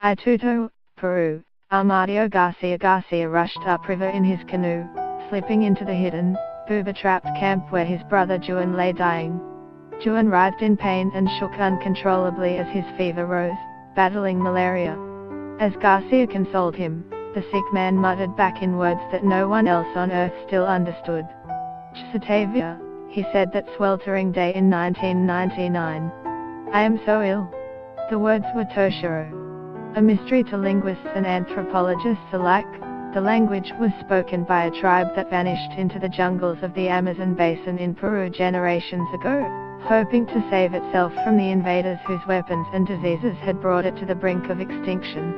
Ituto, Peru. Armadio Garcia rushed upriver in his canoe, slipping into the hidden, Buba-trapped camp where his brother Juan lay dying. Juan writhed in pain and shook uncontrollably as his fever rose, battling malaria. As Garcia consoled him, the sick man muttered back in words that no one else on earth still understood. Chisatavia, he said that sweltering day in 1999. I am so ill. The words were Toshiro. A mystery to linguists and anthropologists alike, the language was spoken by a tribe that vanished into the jungles of the Amazon basin in Peru generations ago, hoping to save itself from the invaders whose weapons and diseases had brought it to the brink of extinction.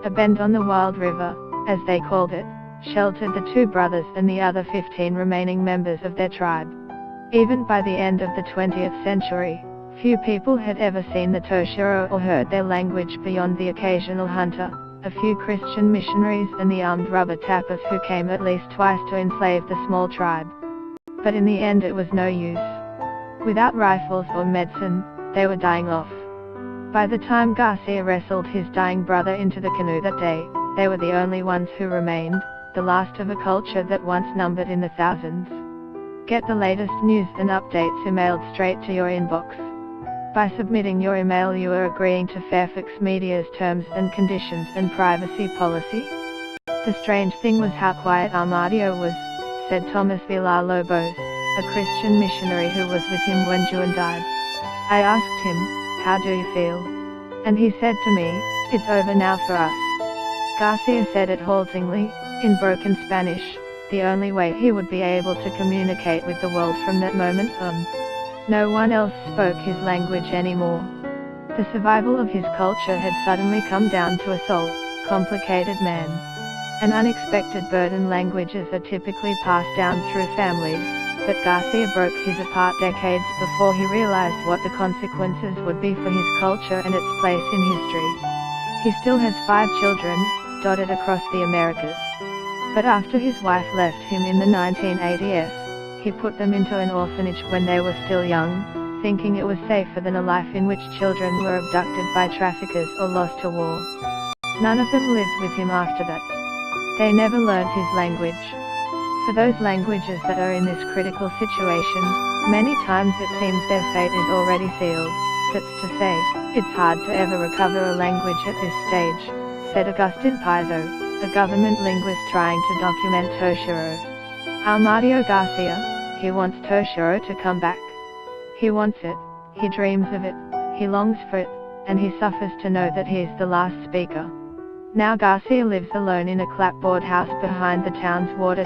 A bend on the Wild River, as they called it, sheltered the two brothers and the other 15 remaining members of their tribe. Even by the end of the 20th century, few people had ever seen the Toshiro or heard their language beyond the occasional hunter, a few Christian missionaries and the armed rubber tappers who came at least twice to enslave the small tribe. But in the end it was no use. Without rifles or medicine, they were dying off. By the time Garcia wrestled his dying brother into the canoe that day, they were the only ones who remained, the last of a culture that once numbered in the thousands. Get the latest news and updates emailed straight to your inbox. By submitting your email you are agreeing to Fairfax Media's terms and conditions and privacy policy. The strange thing was how quiet Armadio was, said Thomas Villalobos, a Christian missionary who was with him when Juan died. I asked him, how do you feel? And he said to me, it's over now for us. Garcia said it haltingly, in broken Spanish, the only way he would be able to communicate with the world from that moment on. No one else spoke his language anymore. The survival of his culture had suddenly come down to a sole, complicated man. An unexpected burden. Languages are typically passed down through families, but Garcia broke his apart decades before he realized what the consequences would be for his culture and its place in history. He still has 5 children, dotted across the Americas. But after his wife left him in the 1980s, he put them into an orphanage when they were still young, thinking it was safer than a life in which children were abducted by traffickers or lost to war. None of them lived with him after that. They never learned his language. For those languages that are in this critical situation, many times it seems their fate is already sealed. That's to say, it's hard to ever recover a language at this stage, said Agustin Paizo, a government linguist trying to document Toshiro. Armadio Garcia, he wants Toshiro to come back. He wants it, he dreams of it, he longs for it, and he suffers to know that he is the last speaker. Now Garcia lives alone in a clapboard house behind the town's water